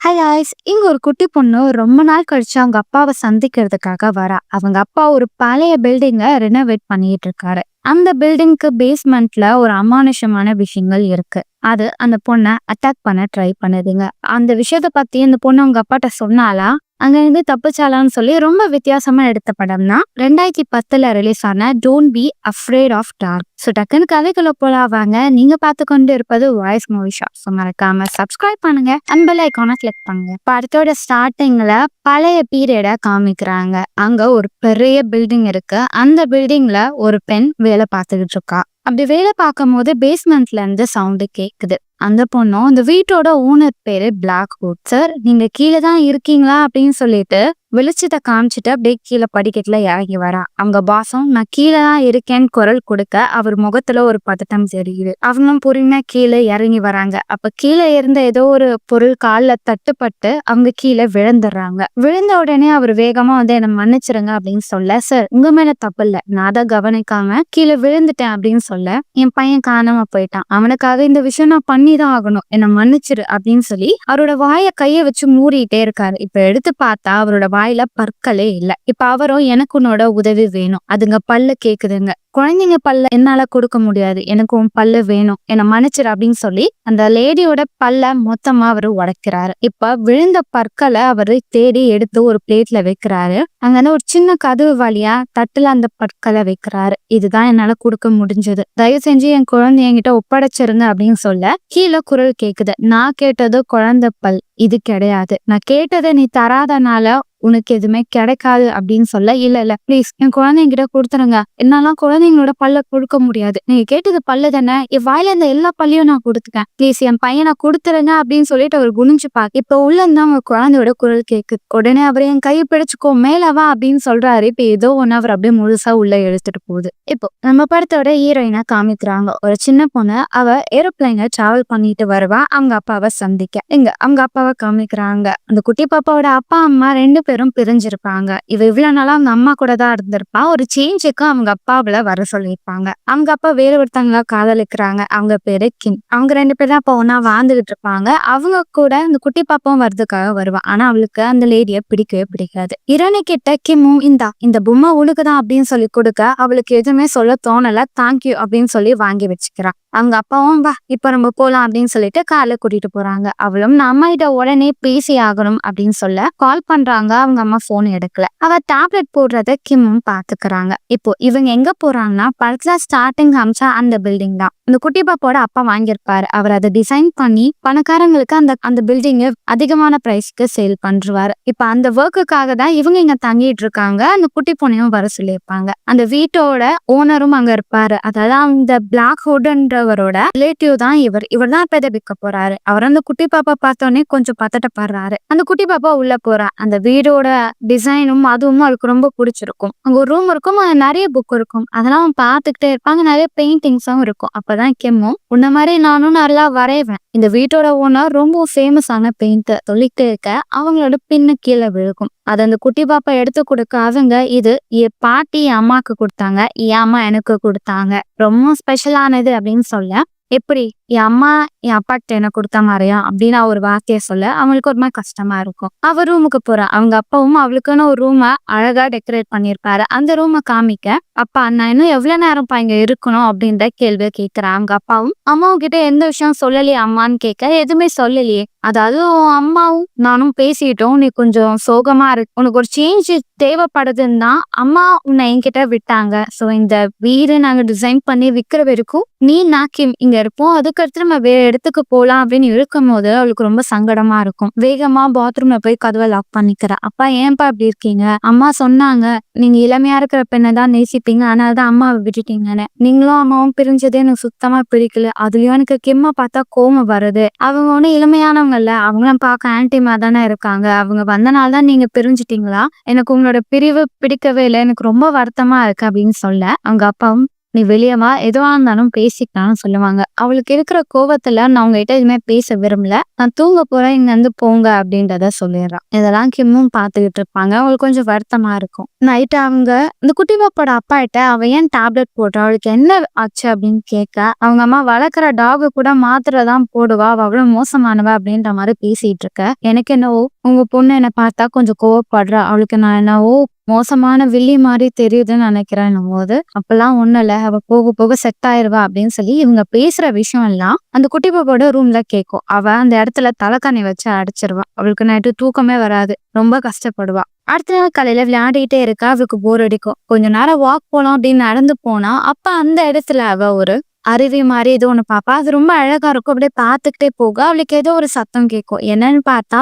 Hi ஆய்ஸ் இங்க ஒரு குட்டி பொண்ணு ரொம்ப நாள் கழிச்சு அவங்க அப்பாவை சந்திக்கிறதுக்காக வரா. அவங்க அப்பா ஒரு பழைய பில்டிங்கை ரெனோவேட் பண்ணிட்டு இருக்காரு. அந்த பில்டிங்க்கு பேஸ்மெண்ட்ல ஒரு அமானுஷமான விஷயங்கள் இருக்கு. அது அந்த பொண்ணை அட்டாக் பண்ண ட்ரை பண்ணுதுங்க. அந்த விஷயத்த பத்தி அந்த பொண்ணு அவங்க அப்பாட்ட சொன்னாலா, அங்க இருந்து தப்பிச்சாலான்னு சொல்லி ரொம்ப வித்தியாசமா எடுத்த படம் தான் 2010 ரிலீஸ் ஆன don't be afraid of dark. So டக்குன்னு கதைக்குள்ள போலாம் வாங்க. நீங்க பார்த்து கொண்டு இருப்பது வாய்ஸ் மூவி ஷாப். ஸோ மறக்காம சப்ஸ்கிரைப் பண்ணுங்க, அண்ட் பெல் ஐக்கானை கிளிக் பண்ணுங்க. படத்தோட ஸ்டார்டிங்ல பழைய பீரியட காமிக்கிறாங்க. அங்க ஒரு பெரிய பில்டிங் இருக்கு. அந்த பில்டிங்ல ஒரு பெண் வேலை பார்த்துக்கிட்டு இருக்கா. அப்படி வேலை பார்க்கும் போது பேஸ்மெண்ட்ல இருந்து சவுண்டு கேக்குது. அந்த பொண்ணும் அந்த வீட்டோட ஓனர் பேரு பிளாக்வுட். சார், நீங்க கீழே தான் இருக்கீங்களா அப்படின்னு சொல்லிட்டு வெளிச்சத்தை காமிச்சிட்டு அப்படியே கீழே படிக்கட்டுல இறங்கி வரா. அவங்க பாசம் நான் கீழே தான் இருக்கேன்னு குரல் கொடுக்க அவர் முகத்துல ஒரு பதட்டம் தெரியுது. அவங்களும் பொறுமையா கீழே இறங்கி வராங்க. அப்ப கீழே இருந்த ஏதோ ஒரு பொருள் காலில் தட்டுப்பட்டு அவங்க கீழே விழுந்துடுறாங்க. விழுந்த உடனே அவர் வேகமா வந்து என்னை மன்னிச்சிருங்க அப்படின்னு சொல்ல, சார் உங்க மேல தப்பு இல்ல, நான் தான் கவனிக்காம கீழே விழுந்துட்டேன் அப்படின்னு சொல்ல, என் பையன் காணாம போயிட்டான், அவனுக்காக இந்த விஷயம் நான் பண்ணிதான் ஆகணும், என்னை மன்னிச்சிரு அப்படின்னு சொல்லி அவரோட வாயை கைய வச்சு மூடிட்டே இருக்காரு. இப்ப எடுத்து பார்த்தா அவரோட வாயில பற்களே இல்ல. இப்ப அவரும் எனக்கு உன்னோட உதவி வேணும், அதுங்க பல்லு கேக்குதுங்க, குழந்தைங்க பல்ல என்னால கொடுக்க முடியாது, எனக்கு உன் பல்லு வேணும், என்னை மன்னிச்சிரு அப்படின்னு சொல்லி அந்த லேடியோட பல்ல மொத்தமா அவரு உடைக்கிறாரு. இப்ப விழுந்த பற்களை அவரு தேடி எடுத்து ஒரு பிளேட்ல வைக்கிறாரு. அங்க ஒரு சின்ன கதவு வழியா தட்டுல அந்த பற்களை வைக்கிறாரு. இதுதான் என்னால கொடுக்க முடிஞ்சது, தயவு செஞ்சு என் குழந்தை என்கிட்ட ஒப்படைச்சிருங்க அப்படின்னு சொல்ல கீழே குரல் கேக்குது. நான் கேட்டது குழந்தை பல், இது கிடையாது. நான் கேட்டதை நீ தராதனால உனக்கு எதுவுமே கிடைக்காது அப்படின்னு சொல்ல, இல்ல ப்ளீஸ் என் குழந்தைங்கிட்ட கொடுத்துருங்க, என்னாலாம் குழந்தைங்களோட பல்ல கொடுக்க முடியாது, நீங்க கேட்டது பல்லு தானே, என் வாயில இருந்த எல்லா பல்லையும் நான் கொடுத்துட்டேன், ப்ளீஸ் என் பையனை கொடுத்துருங்க அப்படின்னு சொல்லிட்டு அவர் குனிஞ்சு பாக்க இப்ப உள்ள இருந்தா அவங்க குழந்தையோட குரல் கேக்குது. உடனே அவர் என் கையை பிடிச்சுக்கோ, மேலவா அப்படின்னு சொல்றாரு. இப்ப ஏதோ ஒண்ணு அவர் அப்படியே முழுசா உள்ள எடுத்துட்டு போகுது. இப்போ நம்ம படத்தோட ஹீரோயினா காமிக்கிறாங்க. ஒரு சின்ன பொண்ணு, அவ ஏரோப்ளைன்ல டிராவல் பண்ணிட்டு வருவா அவங்க அப்பாவை சந்திக்க. இங்க அவங்க அப்பாவை காமிக்கிறாங்க. அந்த குட்டி பாப்பாவோட அப்பா அம்மா ரெண்டு பேரும் பிரிஞ்சிருப்பாங்க. இவ இவ்வளவு நாளா அவங்க அம்மா கூட தான் இருந்திருப்பா. ஒரு சேஞ்சுக்கு அவங்க அப்பாவில வர சொல்லியிருப்பாங்க. அவங்க அப்பா வேற ஒருத்தங்களா காதலிக்கிறாங்க. அவங்க பேரு கிம். அவங்க ரெண்டு பேரும் அப்ப ஒன்னா வாழ்ந்துகிட்டு இருப்பாங்க. அவங்க கூட அந்த குட்டி பாப்பாவும் வர்றதுக்காக வருவா. ஆனா அவளுக்கு அந்த லேடிய பிடிக்கவே பிடிக்காது. இரணி கிட்ட கிம்மும் இந்த பொம்மை உனக்குதான் அப்படின்னு சொல்லி கொடுக்க அவளுக்கு எதுவுமே சொல்ல தோணல. தேங்க்யூ அப்படின்னு சொல்லி வாங்கி வச்சுக்கிறான். அவங்க அப்பாவும் வா இப்ப நம்ம போலாம் அப்படின்னு சொல்லிட்டு காலை கூட்டிட்டு போறாங்க. அவளும் நான் அம்மா கிட்ட உடனே பேசி ஆகணும் அப்படின்னு சொல்ல கால் பண்றாங்க. அவங்க அம்மா போன் எடுக்கல. அவ டேப்லெட் போடுறத கிம்மும் பாத்துக்கிறாங்க. இப்போ இவங்க எங்க போறாங்கன்னா படத்துல ஸ்டார்டிங் காமிச்சா அந்த பில்டிங் தான் இந்த குட்டி பாப்பாவோட அப்பா வாங்கியிருப்பாரு. அவர் அதை டிசைன் பண்ணி பணக்காரங்களுக்கு அந்த பில்டிங் அதிகமான பிரைஸ்க்கு சேல் பண்றாரு. இப்ப அந்த ஒர்க்குக்காக தான் இவங்க இங்க தங்கிட்டு இருக்காங்க. அந்த குட்டி பொண்ணையும் வர சொல்லியிருப்பாங்க. அந்த வீட்டோட ஓனரும் அங்க இருப்பாரு. அதாவது அந்த பிளாக்வுட்ன்றவரோட ரிலேட்டிவ் தான் இவர் தான் இப்ப இதை விற்க போறாரு. அவர் அந்த குட்டி பாப்பா பார்த்தோன்னே கொஞ்சம் பதட்டப்படுறாரு. அந்த குட்டி பாப்பா உள்ள போறா. அந்த வீடோட டிசைனும் அதுவும் அவளுக்கு ரொம்ப பிடிச்சிருக்கும். அங்க ஒரு ரூம் இருக்கும், நிறைய புக் இருக்கும், அதெல்லாம் அவன் பார்த்துக்கிட்டே இருப்பாங்க. நிறைய பெயிண்டிங்ஸும் இருக்கும். அப்பதான் கெம்மும் உன்ன மாதிரி நானும் நல்லா வரைவேன், இந்த வீட்டோட ஓனர் ரொம்ப ஃபேமஸான பெயிண்டர் சொல்லிட்டு இருக்க அவங்களோட பின்னு கீழே விழுகும். அது அந்த குட்டி பாப்பா எடுத்து கொடுக்க அவங்க இது என் பாட்டி என் அம்மாக்கு கொடுத்தாங்க, என் அம்மா எனக்கு கொடுத்தாங்க, ரொம்ப ஸ்பெஷலானது அப்படின்னு சொல்ல, எப்படி என் அம்மா என் அப்பா கிட்ட என்ன கொடுத்தா மாதிரியா அப்படின்னு ஒரு வார்த்தையை சொல்ல அவங்களுக்கு ஒரு மாதிரி கஷ்டமா இருக்கும். அவ ரூமுக்கு போறா. அவங்க அப்பாவும் அவளுக்குன்னு ஒரு ரூமை அழகா டெக்கரேட் பண்ணியிருப்பாரு. அந்த ரூமை காமிக்க அப்பா நான் இன்னும் எவ்வளவு நேரம்ப்பா இங்க இருக்கணும் அப்படின்ற கேள்வியை கேட்கிறேன். அவங்க அப்பாவும் அம்மாவும் கிட்ட எந்த விஷயம் சொல்லலையே அம்மான்னு கேட்க எதுவுமே சொல்லலையே, அதாவது அம்மாவும் நானும் பேசிட்டோம், நீ கொஞ்சம் சோகமா இருக்கு, உனக்கு ஒரு சேஞ்ச் தேவைப்படுதுன்னு தான் அம்மா உன்னை என்கிட்ட விட்டாங்க. ஸோ இந்த வீடு நாங்க டிசைன் பண்ணி விற்கிற வரைக்கும் நீ நாக்கிம் இங்க இருப்போம், அதுக்கடுத்து நம்ம வேற இடத்துக்கு போலாம் அப்படின்னு இருக்கும் போது அவளுக்கு ரொம்ப சங்கடமா இருக்கும். வேகமா பாத்ரூம்ல போய் கதவை லாக் பண்ணிக்கிறா. அப்பா ஏன்பா இப்படி இருக்கீங்க, அம்மா சொன்னாங்க நீங்க இளமையா இருக்கிற பெண்ணை தான் நேசிப்பீங்க, அதனாலதான் அம்மாவை விட்டுட்டீங்கன்னு, நீங்களும் அம்மாவும் பிரிஞ்சதே எனக்கு சுத்தமா பிடிக்கல, அதுலயும் எனக்கு கிம்மை பார்த்தா கோவம் வருது, அவங்க ஒண்ணு இளமையானவங்க இல்ல, அவங்களும் பார்க்க ஆன்டிமா தானே இருக்காங்க, அவங்க வந்தனால்தான் நீங்க பிரிஞ்சுட்டீங்களா, எனக்கு உங்களோட பிரிவு பிடிக்கவே இல்லை, எனக்கு ரொம்ப வருத்தமா இருக்கு அப்படின்னு சொல்ல அவங்க அப்பாவும் நீ வெளியே வா, எதுவா இருந்தாலும் பேசிக்கலாம்னு சொல்லுவாங்க. அவளுக்கு இருக்கிற கோவத்துல நான் உங்ககிட்ட எதுவுமே பேச விரும்பல, நான் தூங்க போறேன், இங்க இருந்து போங்க அப்படின்றத சொல்லிடுறான். இதெல்லாம் கிம்மும் பாத்துக்கிட்டு இருப்பாங்க. அவளுக்கு கொஞ்சம் வருத்தமா இருக்கும். நைட்டு அவங்க இந்த குட்டி பாப்போட அப்பா கிட்ட அவ ஏன் டேப்லெட் போடுறா, அவளுக்கு என்ன ஆச்சு அப்படின்னு கேட்க, அவங்க அம்மா வளர்க்குற டாகு கூட மாத்திரை தான் போடுவா, அவ அவ்வளவு மோசமானவ அப்படின்ற மாதிரி பேசிட்டு இருக்க. எனக்கு என்னவோ உங்க பொண்ணு என்னை பார்த்தா கொஞ்சம் கோவப்படுறா, அவளுக்கு நான் என்னவோ மோசமான வில்லி மாதிரி தெரியுதுன்னு நினைக்கிறேன் போது, அப்பெல்லாம் ஒண்ணும் இல்ல, அவ போக போக செட் ஆயிருவா அப்படின்னு சொல்லி இவங்க பேசுற விஷயம் எல்லாம் அந்த குட்டி பாப்பாவோட ரூம்ல கேட்கும். அவ அந்த இடத்துல தலைக்காணி வச்சு அடிச்சிருவா. அவளுக்கு நைட்டு தூக்கமே வராது, ரொம்ப கஷ்டப்படுவா. அடுத்த நாள் காலையில விளையாடிட்டே இருக்கா. அவளுக்கு போர் அடிக்கும். கொஞ்ச நேரம் வாக் போலாம் அப்படின்னு நடந்து போனா, அப்ப அந்த இடத்துல அவ ஒரு அருவி மாதிரி ஏதோ ஒண்ணு பாப்பா. அது ரொம்ப அழகா இருக்கும். அப்படியே பார்த்துக்கிட்டே போக அவளுக்கு ஏதோ ஒரு சத்தம் கேட்கும். என்னன்னு பார்த்தா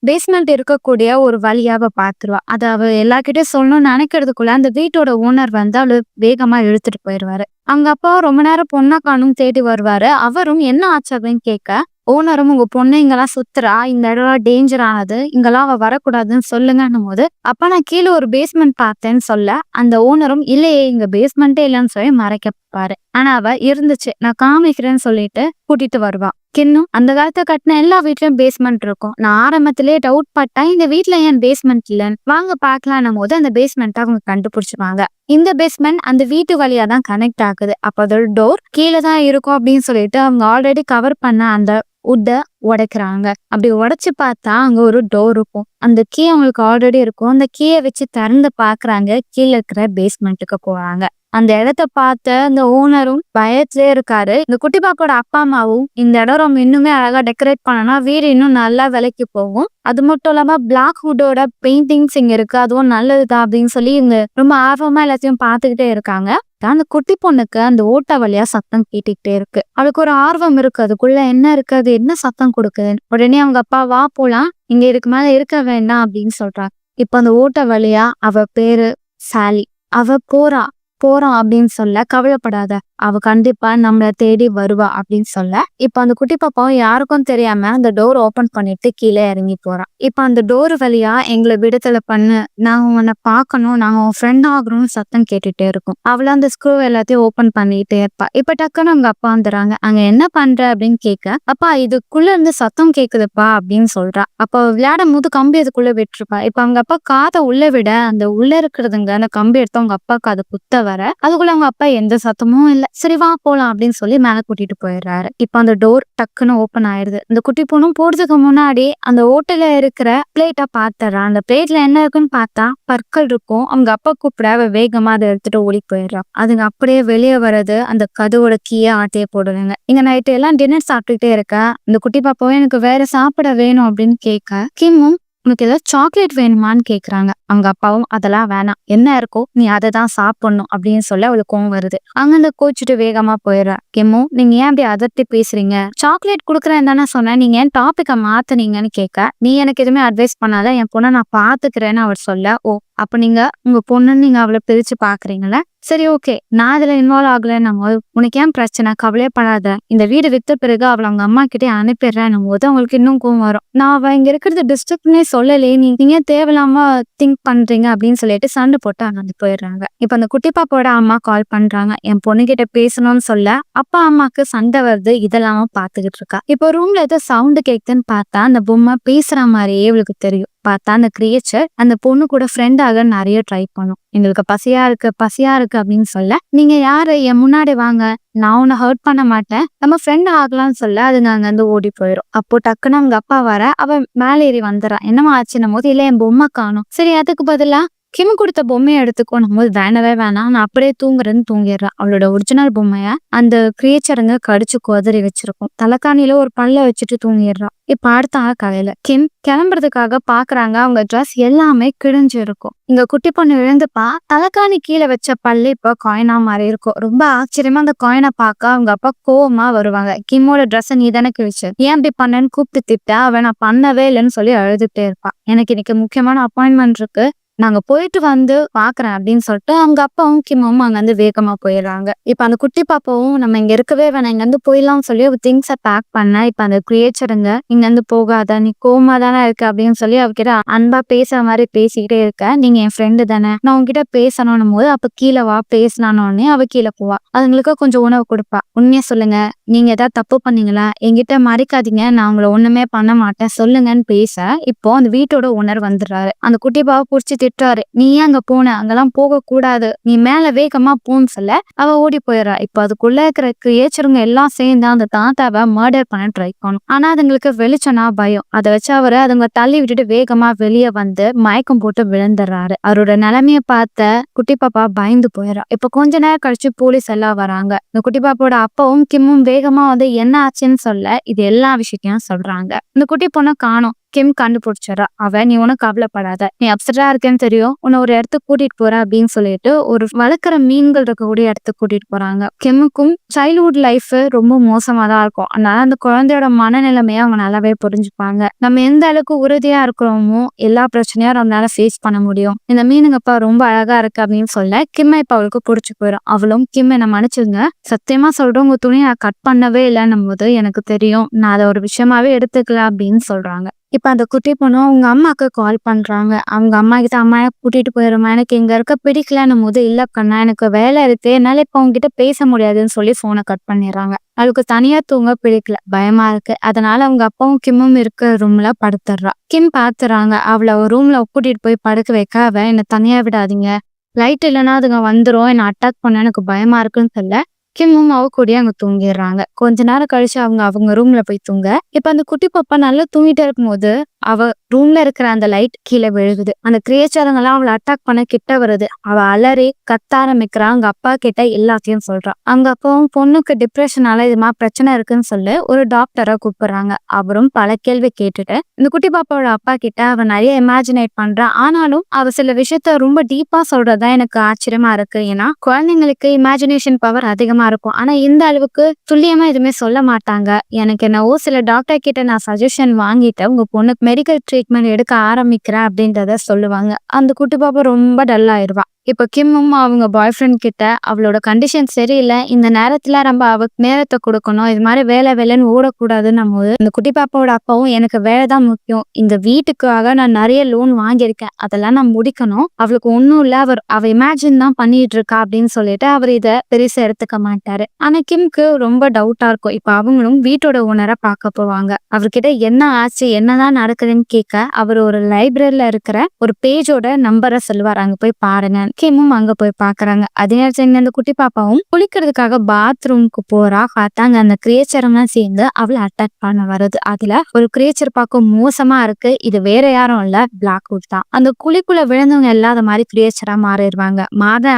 பேஸ்மெண்ட் இருக்கக்கூடிய ஒரு வழியா அவ பாத்துருவா. அதை அவ எல்லார்கிட்டயும் சொல்லணும்னு நினைக்கிறதுக்குள்ள அந்த வீட்டோட ஓனர் வந்து அவளு வேகமா இழுத்துட்டு போயிடுவாரு. அவங்க அப்பா ரொம்ப நேரம் பொண்ணா காணும் தேடி வருவாரு. அவரும் என்ன ஆச்சு அப்படின்னு கேட்க, ஓனரும் உங்க பொண்ணு இங்கெல்லாம் சுத்துறா, இந்த இடம் டேஞ்சர் ஆனது, இங்கெல்லாம் அவ வரக்கூடாதுன்னு சொல்லுங்கன்னும் போது, அப்ப நான் கீழே ஒரு பேஸ்மெண்ட் பார்த்தேன்னு சொல்ல, அந்த ஓனரும் இல்லையே இங்க பேஸ்மெண்ட்டே இல்லைன்னு சொல்லி மறைக்கப்பாரு. ஆனா அவ இருந்துச்சு, நான் காமிக்கிறேன்னு சொல்லிட்டு கூட்டிட்டு வருவா. கின்னும் அந்த காலத்துல கட்டின எல்லா வீட்லயும் பேஸ்மெண்ட் இருக்கும். நான் ஆரம்பத்திலேயே டவுட் பட்டேன், இந்த வீட்டுல ஏன் பேஸ்மெண்ட் இல்லைன்னு. வாங்க பாக்கலான்னும் போது அந்த பேஸ்மெண்ட் அவங்க கண்டுபிடிச்சிருவாங்க. இந்த பேஸ்மெண்ட் அந்த வீட்டு வழியா தான் கனெக்ட் ஆகுது. அப்ப அதோட டோர் கீழே தான் இருக்கும் அப்படின்னு சொல்லிட்டு அவங்க ஆல்ரெடி கவர் பண்ண அந்த உட்ட உடைக்கிறாங்க. அப்படி உடைச்சு பார்த்தா அங்க ஒரு டோர் இருக்கும். அந்த கீ அவங்களுக்கு ஆல்ரெடி இருக்கும். அந்த கீயை வச்சு திறந்து பாக்குறாங்க. கீழே இருக்கிற பேஸ்மெண்ட்டுக்கு போறாங்க. அந்த இடத்த பார்த்த அந்த ஓனரும் பயத்திலே இருக்காரு. இந்த குட்டி பாப்போட அப்பா அம்மாவும் இந்த இடம் ரொம்ப இன்னுமே அழகா டெக்கரேட் பண்ணனா வீடு இன்னும் நல்லா விலைக்கு போகும், அது மட்டும் இல்லாம பிளாக் வுட்டோட பெயிண்டிங்ஸ் இங்க இருக்கு, அதுவும் நல்லதுதான் அப்படின்னு சொல்லி இவங்க ரொம்ப ஆர்வமா எல்லாத்தையும் பார்த்துக்கிட்டே இருக்காங்க. அந்த குட்டி பொண்ணுக்கு அந்த ஓட்ட வழியா சத்தம் கேட்டுக்கிட்டே இருக்கு. அவளுக்கு ஒரு ஆர்வம் இருக்கு, அதுக்குள்ள என்ன இருக்கு, அது என்ன சத்தம் கொடுக்குது. உடனே அவங்க அப்பா வா போலாம், இங்க இதுக்கு மேல இருக்க வேண்டாம் அப்படின்னு சொல்றாங்க. இப்ப அந்த ஓட்ட வழியா அவ பேரு சாலி, அவ போறா போறோம் அப்படின்னு சொல்ல, கவலைப்படாத, அவ கண்டிப்பா நம்மள தேடி வருவா அப்படின்னு சொல்ல, இப்ப அந்த குட்டி பாப்பாவும் யாருக்கும் தெரியாம அந்த டோர் ஓபன் பண்ணிட்டு கீழே இறங்கி போறான். இப்ப அந்த டோர் வழியா எங்களை விடுதலை பண்ணு, நாங்க உன்னை பார்க்கணும், நாங்க உன் ஃப்ரெண்ட் ஆகணும்னு சத்தம் கேட்டுட்டே இருக்கும். அவள அந்த ஸ்க்ரூ எல்லாத்தையும் ஓபன் பண்ணிட்டே இருப்பா. இப்ப டக்குன்னு அவங்க அப்பா வந்துடுறாங்க. அங்க என்ன பண்ற அப்படின்னு கேட்க, அப்பா இதுக்குள்ள இருந்து சத்தம் கேக்குதுப்பா அப்படின்னு சொல்றா. அப்ப விளையாடும் போது கம்பி அதுக்குள்ள விட்டுருப்பா. இப்ப அவங்க அப்பா காதை உள்ள விட அந்த உள்ள இருக்கிறதுங்க அந்த கம்பி எடுத்து அவங்க அப்பாவுக்கு அதை குத்த வர, அதுக்குள்ள அவங்க அப்பா எந்த சத்தமும் இல்ல. சரி வா போலாம் அப்படின்னு சொல்லி மேல கூட்டிட்டு போயிடுறாரு. இப்ப அந்த டோர் டக்குன்னு ஓபன் ஆயிருது. இந்த குட்டி பொண்ணும் போறதுக்கு முன்னாடி அந்த ஓட்டல இருக்கிற பிளேட்டா பாத்துறா. அந்த பிளேட்ல என்ன இருக்குன்னு பார்த்தா பற்கள் இருக்கும். அவங்க அப்பா கூப்பிட அவ வேகமா அதை எடுத்துட்டு ஓடி போயிடுறா. அதுங்க அப்படியே வெளியே வர்றது அந்த கதவோட கீழே ஆட்டையே போடுறாங்க. இங்க நைட்டு எல்லாம் டின்னர் சாப்பிட்டுக்கிட்டே இருக்க, இந்த குட்டி பாப்பாவும் எனக்கு வேற சாப்பிட வேணும் அப்படின்னு கேட்க, கிம்மும் உனக்கு ஏதாவது சாக்லேட் வேணுமான்னு கேக்குறாங்க. அவங்க அப்பாவும் அதெல்லாம் வேணாம், என்ன இருக்கோ நீ அதை தான் சாப்பிடணும் அப்படின்னு சொல்ல அவளுக்கு கோவம் வருது. அங்க அந்த கோச்சிட்டு வேகமா போயிடுறா. கிம்மு நீங்க ஏன் அப்படி அதட்டி பேசுறீங்க, சாக்லேட் குடுக்குறேன் தானே சொன்னேன், நீங்க ஏன் டாபிக்க மாத்துனீங்கன்னு கேட்க, நீ எனக்கு எதுவுமே அட்வைஸ் பண்ணாத, என் பொண்ணை நான் பாத்துக்கிறேன்னு அவர் சொல்ல, ஓ அப்ப நீங்க உங்க பொண்ணுன்னு நீங்க அவளை பிரிச்சு பாக்குறீங்களா, சரி ஓகே, நான் இதுல இன்வால்வ் ஆகலன்னும் போது உனக்கு ஏன் பிரச்சனை, கவலையப்படாத, இந்த வீடு வித்த பிறகு அவளை அவங்க அம்மா கிட்டே அனுப்பிடுறேன்னும் போது அவங்களுக்கு இன்னும் கோவம் வரும். நான் அவ இங்க இருக்கிறது டிஸ்டர்ப்னே சொல்லலையே, நீங்க தேவையில்லாம திங்க் பண்றீங்க அப்படின்னு சொல்லிட்டு சண்டை போட்டு அங்க போயிடுறாங்க. இப்ப அந்த குட்டி பாப்போட அம்மா கால் பண்றாங்க, என் பொண்ணு கிட்ட பேசணும்னு சொல்ல அப்பா அம்மாக்கு சண்டை வருது. இதெல்லாம பாத்துக்கிட்டு இருக்கா. இப்போ ரூம்ல ஏதோ சவுண்டு கேக்குதுன்னு பார்த்தா அந்த பொம்மை பேசுற மாதிரியே இவளுக்கு தெரியும். பார்த்தா அந்த கிரியேச்சர் அந்த பொண்ணு கூட ஃப்ரெண்ட் ஆக நிறைய ட்ரை பண்ணும். எங்களுக்கு பசியா இருக்கு அப்படின்னு சொல்ல, நீங்க யாரு, என் முன்னாடி வாங்க, நான் உன்னை ஹர்ட் பண்ண மாட்டேன், நம்ம ஃப்ரெண்ட் ஆகலாம்னு சொல்ல அதுங்க அங்க இருந்து ஓடி போயிடும். அப்போ டக்குன்னு அவங்க அப்பா வர, அவ மேல ஏறி வந்துடுறா. என்னமா ஆச்சுன்னும் போது இல்ல என் பொம்மை காணும். சரி அதுக்கு பதிலா கிம் கொடுத்த பொம்மையை எடுத்துக்கோணும் போது வேணவே வேணாம், நான் அப்படியே தூங்குறேன்னு தூங்கிடுறா. அவளோட ஒரிஜினல் பொம்மைய அந்த கிரியேச்சருங்க கடிச்சு குதறி வச்சிருக்கும். தலைக்காணியில ஒரு பல்ல வச்சுட்டு தூங்கிடுறா. இப்ப அடுத்த காலையில கிம் கிளம்புறதுக்காக பாக்குறாங்க. அவங்க ட்ரெஸ் எல்லாமே கிழிஞ்சு இருக்கும். இங்க குட்டி பொண்ணு எழுந்துப்பா, தலைக்காணி கீழே வச்ச பல்லு இப்ப காயினா மாதிரி இருக்கும். ரொம்ப ஆச்சரியமா அந்த காயினை பார்க்க அவங்க அப்பா கோவமா வருவாங்க. கிம்மோட ட்ரெஸ் நீ தானே கிழிச்சு, ஏன் இப்படி பண்ணேன்னு கூப்பிட்டு திட்ட, அவன் நான் பண்ணவே இல்லைன்னு சொல்லி அழுதுட்டே இருப்பா. எனக்கு இன்னைக்கு முக்கியமான அப்பாயின்மெண்ட் இருக்கு, நாங்க போயிட்டு வந்து பாக்குறேன் அப்படின்னு சொல்லிட்டு அவங்க அப்பாவும் கிம்மும் அங்க இருந்து வேகமா போயிடுறாங்க. இப்ப அந்த குட்டி பாப்பாவும் நம்ம இங்க இருக்கவே வேணாம், இங்க இருந்து போயிடலாம்னு சொல்லி திங்ஸ பேக் பண்ண இப்ப அந்த கிரியேச்சருங்க இங்க இருந்து போகாத, நீ கோமா தானே இருக்கு அப்படின்னு சொல்லி அவகிட்ட அன்பா பேசுற மாதிரி பேசிக்கிட்டே இருக்க. நீங்க என் ஃப்ரெண்டு தானே, நான் உங்ககிட்ட பேசணும் போது அப்ப கீழே வா பேசலானோடனே அவ கீழே போவா. அதுங்களுக்கு கொஞ்சம் உணவு கொடுப்பா. உண்மையா சொல்லுங்க, நீங்க ஏதாவது தப்பு பண்ணீங்களா, என்கிட்ட மறைக்காதீங்க, நான் உங்களை ஒண்ணுமே பண்ண மாட்டேன் சொல்லுங்கன்னு பேச இப்போ அந்த வீட்டோட ஓனர் வந்துடுறாரு. அந்த குட்டி பாவை புடிச்சு திட்டுறாரு. நீ ஏன் அங்க போன, அங்கெல்லாம் போக கூடாது, நீ மேல வேகமா போன்னு சொல்ல அவ ஓடி போயிடுறா. இப்போ அதுக்குள்ள இருக்கிற கிரியேச்சருங்க எல்லாம் சேர்ந்து அந்த தாத்தாவை மர்டர் பண்ண ட்ரை பண்ணும். ஆனா அதுங்களுக்கு வெளிச்சம்னா பயம். அதை வச்சு அவரை அதுங்க தள்ளி விட்டுட்டு வேகமா வெளியே வந்து மயக்கம் போட்டு விழுந்துடுறாரு. அவரோட நிலைமைய பார்த்த குட்டி பாப்பா பயந்து போயிடறா. இப்ப கொஞ்ச நேரம் கழிச்சு போலீஸ் எல்லாம் வராங்க. இந்த குட்டி பாப்பாவோட அப்பாவும் கிம்மும் வேகமா வந்து என்ன ஆச்சுன்னு சொல்ல இது எல்லா விஷயத்தையும் சொல்றாங்க. இந்த குட்டி பொண்ணை காணோம். கிம் கண்டுபிடிச்சிடறா. அவ நீ ஒன்னும் கவலைப்படாத, நீ அப்செட்டா இருக்கேன்னு தெரியும், உன்னை ஒரு இடத்துக்கு கூட்டிட்டு போற அப்படின்னு சொல்லிட்டு ஒரு வளர்க்குற மீன்கள் இருக்கக்கூடிய இடத்துக்கு கூட்டிட்டு போறாங்க. கிம்முக்கும் சைல்ட்ஹுட் லைஃப் ரொம்ப மோசமா தான் இருக்கும். அதனால அந்த குழந்தையோட மனநிலைமையை அவங்க நல்லாவே புரிஞ்சுப்பாங்க. நம்ம எந்த அளவுக்கு உறுதியா இருக்கிறோமோ எல்லா பிரச்சனையும் நம்மளால ஃபேஸ் பண்ண முடியும். இந்த மீனுங்கப்பா ரொம்ப அழகா இருக்கு அப்படின்னு சொல்ல கிம்மை இப்ப அவளுக்கு பிடிச்சி போயிடும். அவளும் கிம் என்ன மன்னிச்சிருங்க, சத்தியமா சொல்றேன் உங்க துணியை நான் கட் பண்ணவே இல்லைன்னும் போது எனக்கு தெரியும், நான் அதை ஒரு விஷயமாவே எடுத்துக்கல அப்படின்னு சொல்றாங்க. இப்ப அந்த குட்டி பொண்ணு அவங்க அம்மாக்கு கால் பண்றாங்க. அவங்க அம்மா கிட்ட அம்மா கூட்டிட்டு போயிருமா, எனக்கு இங்க இருக்க பிடிக்கலன்னும் போது இல்ல கண்ணா எனக்கு வேலை இருக்கு, என்னால இப்ப அவங்க கிட்ட பேச முடியாதுன்னு சொல்லி போனை கட் பண்ணிடுறாங்க. அவளுக்கு தனியா தூங்க பிடிக்கல, பயமா இருக்கு. அதனால அவங்க அப்பாவும் கிம்மும் இருக்க ரூம்ல படுத்துடுறா. கிம் பாத்துறாங்க. அவளை ரூம்ல கூட்டிட்டு போய் படுக்க வைக்க அவ என்ன தனியா விடாதீங்க, லைட் இல்லைன்னா அதுங்க வந்துரும், என்ன அட்டாக் பண்ண எனக்கு பயமா இருக்குன்னு சொல்ல கிம்மும் அவ கூடயே அங்க தூங்கிடுறாங்க. கொஞ்ச நேரம் கழிச்சு அவங்க ரூம்ல போய் தூங்க. இப்ப அந்த குட்டி பாப்பா நல்லா தூங்கிட்டே இருக்கும்போது அவ ரூம்ல இருக்கிற அந்த லைட் கீழே விழுகுது. அந்த கிரியேச்சருங்க எல்லாம் அவளை அட்டாக் பண்ண கிட்ட வருது. அவ அலறி கத்த ஆரம்பிக்கிறா. அவங்க அப்பா கிட்ட எல்லாத்தையும் சொல்றா. அவங்க அப்பாவும் பொண்ணுக்கு டிப்ரெஷனால இது மாதிரி பிரச்சனை இருக்குன்னு சொல்லி ஒரு டாக்டரை கூப்பிடுறாங்க. அவரும் பல கேள்வி கேட்டுட்டு இந்த குட்டி பாப்பாவோட அப்பா கிட்ட அவ நிறைய இமேஜினேட் பண்றா. ஆனாலும் அவ சில விஷயத்த ரொம்ப டீப்பா சொல்றதா எனக்கு ஆச்சரியமா இருக்கு. ஏன்னா குழந்தைங்களுக்கு இமேஜினேஷன் பவர் அதிகமா இருக்கும், ஆனா இந்த அளவுக்கு துல்லியமா எதுவுமே சொல்ல மாட்டாங்க. எனக்கு என்னவோ சில டாக்டர் கிட்ட நான் சஜஷன் வாங்கிட்டு உங்க பொண்ணுக்கு மெடிக்கல் ட்ரீட்மெண்ட் எடுக்க ஆரம்பிக்கிறேன் அப்படின்றத சொல்லுவாங்க. அந்த குட்டி பாப்பா ரொம்ப டல் ஆயிடுவா. இப்ப கிம்மும் அவங்க பாய் ஃப்ரெண்ட் கிட்ட அவளோட கண்டிஷன் சரியில்லை, இந்த நேரத்துல நம்ம அவக்கு நேரத்தை கொடுக்கணும், இது மாதிரி வேலைன்னு ஓடக்கூடாதுன்னு போது இந்த குட்டி பாப்பாவோட அப்பாவும் எனக்கு வேலை தான் முக்கியம், இந்த வீட்டுக்காக நான் நிறைய லோன் வாங்கியிருக்கேன், அதெல்லாம் நான் முடிக்கணும், அவளுக்கு ஒன்னும் இல்ல, அவ இமேஜின் தான் பண்ணிட்டு இருக்கா அப்படின்னு சொல்லிட்டு அவர் இதை பெருசா எடுத்துக்க மாட்டாரு. ஆனா கிம்க்கு ரொம்ப டவுட்டா இருக்கும். இப்ப அவங்களும் வீட்டோட ஓனரை பார்க்க போவாங்க. அவர்கிட்ட என்ன ஆச்சு என்னதான் நடக்குதுன்னு கேட்க அவர் ஒரு லைப்ரரியில இருக்கிற ஒரு பேஜோட நம்பரை சொல்லுவார், அங்க போய் பாருங்க. கிம்மும் அங்க போய் பாக்குறாங்க. அதே நேரத்துல அந்த குட்டி பாப்பாவும் குளிக்கிறதுக்காக பாத்ரூம்க்கு போறா. பார்த்தாங்க அந்த கிரியேச்சர்லாம் சேர்ந்து அவளை அட்டாக் பண்ண வருது. அதுல ஒரு கிரியேச்சர் பார்க்க மோசமா இருக்கு. இது வேற யாரும் இல்ல, பிளாக்வுட் தான். அந்த குழிக்குள்ள விழுந்தவங்க இல்லாத மாதிரி கிரியேச்சரா மாறிடுவாங்க.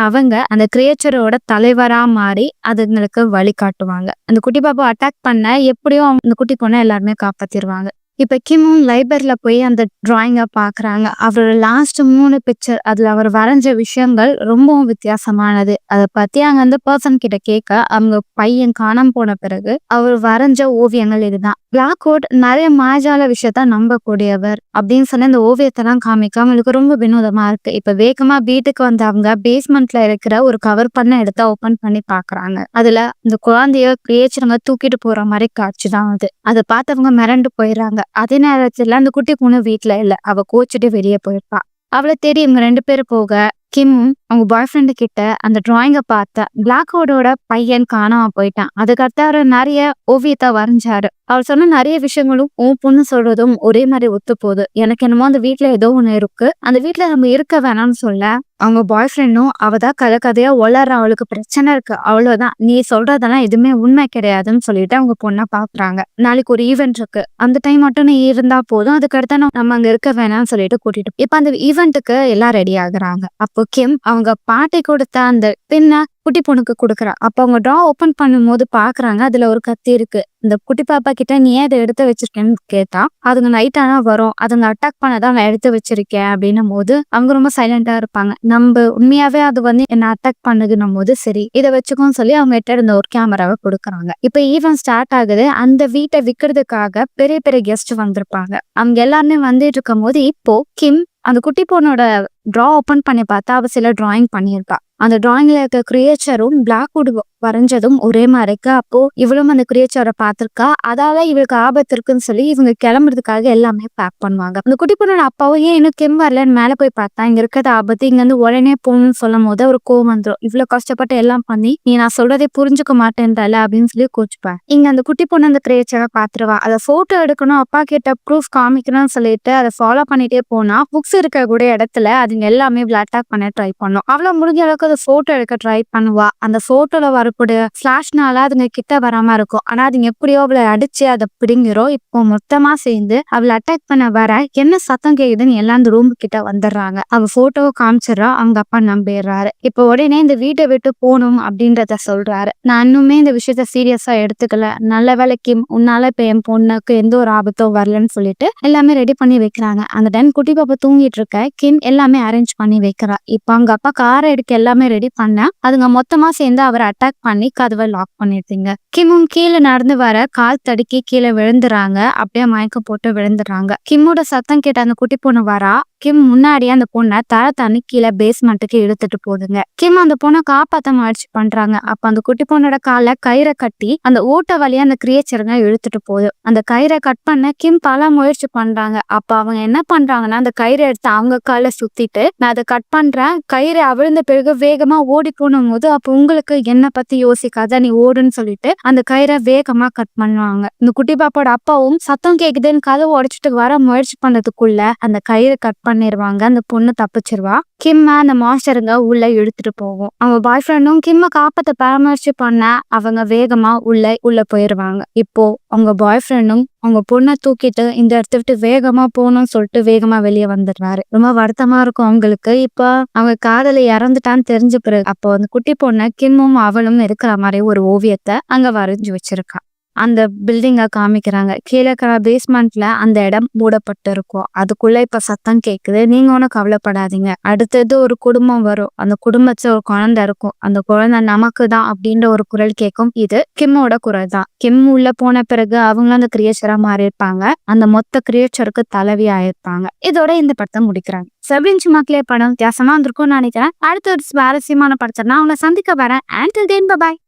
அவங்க அந்த கிரியேச்சரோட தலைவரா மாறி அதுங்களுக்கு வழிகாட்டுவாங்க. அந்த குட்டி பாப்பா அட்டாக் பண்ண எப்படியும் அந்த குட்டி பொண்ணை எல்லாருமே காப்பாத்திடுவாங்க. இப்ப கிம்மும் லைப்ரரியில போய் அந்த டிராயிங்க பாக்குறாங்க. அவரோட லாஸ்ட் 3 பிக்சர் அதுல அவர் வரைஞ்ச விஷயங்கள் ரொம்பவும் வித்தியாசமானது. அதை பத்தி அங்க வந்து பர்சன் கிட்ட கேட்க அவங்க பையன் காணாம போன பிறகு அவர் வரைஞ்ச ஓவியங்கள் இதுதான். பிளாக்வுட் நிறைய மாஜால விஷயத்த நம்பக்கூடியவர் அப்படின்னு சொல்லி அந்த ஓவியத்தெல்லாம் காமிக்க அவங்களுக்கு ரொம்ப வினோதமா இருக்கு. இப்ப வேகமா வீட்டுக்கு வந்து அவங்க பேஸ்மெண்ட்ல இருக்கிற ஒரு கவர் பண்ண எடுத்து ஓபன் பண்ணி பாக்குறாங்க. அதுல இந்த குழந்தைய கிரியேச்சருங்க தூக்கிட்டு போற மாதிரி காட்சி தான் அது. அதை பார்த்தவங்க மிரண்டு போயிடுறாங்க. அதே நேரத்துல அந்த குட்டி பொண்ணு வீட்டுல இல்ல, அவ கோச்சிட்டு வெளியே போயிருப்பா. அவளை தேடி இவங்க 2 பேரும் போக கிம் அவங்க பாய் ஃப்ரெண்டு கிட்ட அந்த டிராயிங்க பார்த்த பிளாக்வுட்டோட பையன் காணாம போயிட்டான், அதுக்கடுத்து அவர் நிறைய ஓவியத்தை வரைஞ்சாரு. அவர் சொன்ன நிறைய விஷயங்களும் உன் பொண்ணு சொல்றதும் ஒரே மாதிரி ஒத்து போகுது, எனக்கு என்னமோ அந்த வீட்டுல ஏதோ ஒண்ணு இருக்கு, அந்த வீட்டுல நம்ம இருக்க வேணாம்னு சொல்ல அவங்க பாய் ஃப்ரெண்டும் அவதான் கதையா வளர, அவளுக்கு பிரச்சனை இருக்கு அவ்வளவுதான், நீ சொல்றதெல்லாம் எதுவுமே உண்மை கிடையாதுன்னு சொல்லிட்டு அவங்க பொண்ணை பாக்குறாங்க. நாளைக்கு ஒரு ஈவென்ட் இருக்கு, அந்த டைம் மட்டும் நீ இருந்தா போதும், அதுக்கடுத்து நம்ம அங்க இருக்க வேணாம்னு சொல்லிட்டு கூட்டிட்டு இப்ப அந்த ஈவெண்ட்டுக்கு எல்லாம் ரெடி ஆகுறாங்க. அப்போ கிம் அவங்க பாட்டி கொடுத்த அந்த பின்ன குட்டி பொண்ணுக்கு கொடுக்குறா. அப்ப அவங்க டிரா ஓபன் பண்ணும் போது பாக்குறாங்க அதுல ஒரு கத்தி இருக்கு. இந்த குட்டி பாப்பா கிட்ட நீ ஏன் அதை எடுத்து வச்சிருக்கேன்னு கேட்டா அதுங்க நைட் ஆனா வரும், அதுங்க அட்டாக் பண்ணதான் நான் எடுத்து வச்சிருக்கேன் அப்படின்னும் போது அவங்க ரொம்ப சைலண்டா இருப்பாங்க. நம்ம உண்மையாவே அது வந்து என்ன அட்டாக் பண்ணுதுன்னும் போது சரி இதை வச்சுக்கோன்னு சொல்லி அவங்க கிட்ட இருந்த ஒரு கேமராவை கொடுக்குறாங்க. இப்ப ஈவென்ட் ஸ்டார்ட் ஆகுது. அந்த வீட்டை விற்கிறதுக்காக பெரிய பெரிய கெஸ்ட் வந்திருப்பாங்க. அவங்க எல்லாருமே வந்துட்டு இருக்கும் போது இப்போ கிம் அந்த குட்டி பொண்ணோட டிரா ஓபன் பண்ணி பார்த்தா அவ சில டிராயிங் பண்ணியிருப்பா. அந்த டிராயிங்ல இருக்க கிரியேச்சரும் பிளாக்வுட் வரைஞ்சதும் ஒரே மாதிரி இருக்கு. அப்போ இவளும் அந்த கிரியேச்சரை பார்த்திருக்கா. அதால இவளுக்கு ஆபத்து இருக்குன்னு சொல்லி இவங்க கிளம்புறதுக்காக எல்லாமே பேக் பண்ணுவாங்க. அந்த குட்டி பொண்ணோட அப்பாவும் ஏன் இன்னும் கிம் வரலன்னு மேல போய் பார்த்தா இங்க இருக்கிறது ஆபத்து, இங்க இருந்து உடனே போகணும்னு சொல்லும் போது ஒரு கோவம் வந்துடும். இவ்வளவு கஷ்டப்பட்டு எல்லாம் பண்ணி நீ நான் சொல்றதே புரிஞ்சுக்க மாட்டேன்றல அப்படின்னு சொல்லி கோச்சுப்பேன். இங்க அந்த குட்டி பொண்ணு அந்த கிரியேச்சரை பாத்துருவா. அதை போட்டோ எடுக்கணும், அப்பா கிட்ட ப்ரூஃப் காமிக்கணும்னு சொல்லிட்டு அதை ஃபாலோ பண்ணிட்டே போனா புக்ஸ் இருக்க கூட இடத்துல அதுங்க எல்லாமே அட்டாக் பண்ண ட்ரை பண்ணும். அவ்வளவு முடிஞ்ச அளவுக்கு அதை போட்டோ எடுக்க ட்ரை பண்ணுவா. அந்த போட்டோல வரக்கூடிய பிளாஷ்னால அதுங்க கிட்ட வராம இருக்கும். ஆனா அதுங்க எப்படியோ அவளை அடிச்சு அதை பிடிங்கிறோம். இப்போ மொத்தமா சேர்ந்து அவளை அட்டாக் பண்ண வர என்ன சத்தம் கேக்குதுன்னு எல்லாம் அந்த ரூம் கிட்ட வந்துடுறாங்க. அவ போட்டோவை காமிச்சிடறா. அவங்க அப்பா நம்பிடுறாரு. இப்போ உடனே இந்த வீட்டை விட்டு போகணும் அப்படின்றத சொல்றாரு. நான் இன்னுமே இந்த விஷயத்த சீரியஸா எடுத்துக்கல, நல்ல வேலைக்கு உன்னால இப்ப என் பொண்ணுக்கு எந்த ஒரு ஆபத்தும் வரலன்னு சொல்லிட்டு எல்லாமே ரெடி பண்ணி வைக்கிறாங்க. அந்த டைம் குட்டி பாப்பா தூங்கிட்டு இருக்க கிம் எல்லாமே அரேஞ்ச் பண்ணி வைக்கிறா. இப்போ அவங்க அப்பா காரை எடுக்க எல்லாமே ரெடி பண்ண அதுங்க மொத்தமா சேர்ந்து அவரை அட்டாக் பண்ணி கதவை லாக் பண்ணிடுறீங்க. கிம்மும் கீழே நடந்து வர கால் தடுக்கி கீழே விழுந்துறாங்க. அப்படியே மயக்கம் போட்டு விழுந்துறாங்க. கிம்மோட சத்தம் கேட்ட அந்த குட்டி பொண்ணு வரா. கிம் முன்னாடியே அந்த பொண்ணை தர தண்ணி கீழே பேஸ்மெண்ட்டுக்கு இழுத்துட்டு போகுதுங்க. கிம் அந்த பொண்ணை காப்பாத்த முயற்சி பண்றாங்க. அப்ப அந்த குட்டி பொண்ணோட கால கயிறை கட்டி அந்த ஓட்ட வழியா அந்த கிரியேச்சருங்க இழுத்துட்டு போகுது. அந்த கயிறை கட் பண்ண கிம் பல முயற்சி பண்றாங்க. அப்ப அவங்க என்ன பண்றாங்கன்னா அந்த கயிறை எடுத்து அவங்க கால சுத்திட்டு நான் அதை கட் பண்றேன், கயிறை அவிழ்ந்த பிறகு வேகமா ஓடி போனும் போது அப்ப உங்களுக்கு என்ன பத்தி யோசிக்காத நீ ஓடுன்னு சொல்லிட்டு அந்த கயிறை வேகமா கட் பண்ணுவாங்க. இந்த குட்டி பாப்போட அப்பாவும் சத்தம் கேக்குதுன்னு கதவை உடைச்சிட்டு வர முயற்சி பண்றதுக்குள்ள அந்த கயிறை கட் பண்ணிருவாங்க. அந்த பொண்ணு தப்பிச்சிருவா. கிம்ம அந்த மாஸ்டருங்க உள்ள இழுத்துட்டு போகும். அவங்க பாய் ஃப்ரெண்டும் கிம்ம காப்பாத்த பராமரிச்சு பண்ண அவங்க வேகமா உள்ள போயிருவாங்க. இப்போ அவங்க பாய் ஃப்ரெண்டும் அவங்க பொண்ணை தூக்கிட்டு இந்த இடத்த விட்டு வேகமா போகணும்னு சொல்லிட்டு வேகமா வெளியே வந்துடுறாரு. ரொம்ப வருத்தமா இருக்கும் அவங்களுக்கு. இப்போ அவங்க காதல இறந்துட்டான்னு தெரிஞ்ச பிறகு அப்போ அந்த குட்டி பொண்ணை கிம்மும் அவளும் இருக்கிற மாதிரி ஒரு ஓவியத்தை அங்க வரைஞ்சு வச்சிருக்கா. அந்த பில்டிங்கை காமிக்கிறாங்க. கீழே பேஸ்மெண்ட்ல அந்த இடம் மூடப்பட்டு இருக்கும். அதுக்குள்ள இப்ப சத்தம் கேக்குது. நீங்க ஒன்னும் கவலைப்படாதீங்க, அடுத்தது ஒரு குடும்பம் வரும், அந்த குடும்பத்துல ஒரு குழந்தை இருக்கும், அந்த குழந்தை நமக்கு தான் அப்படின்ற ஒரு குரல் கேட்கும். இது கிம்மோட குரல் தான். கிம் உள்ள போன பிறகு அவங்களும் அந்த கிரியேச்சரா மாறி இருப்பாங்க. அந்த மொத்த கிரியேச்சருக்கு தலைவி ஆயிருப்பாங்க. இதோட இந்த படத்தை முடிக்கிறாங்க. செபின்ச்சு மக்களே, படம் வித்தியாசமா இருந்திருக்கும்னு நினைக்கிறேன். அடுத்த ஒரு சுவாரஸ்யமான படத்தை நான் உங்களை சந்திக்க வரேன். Until then, bye bye.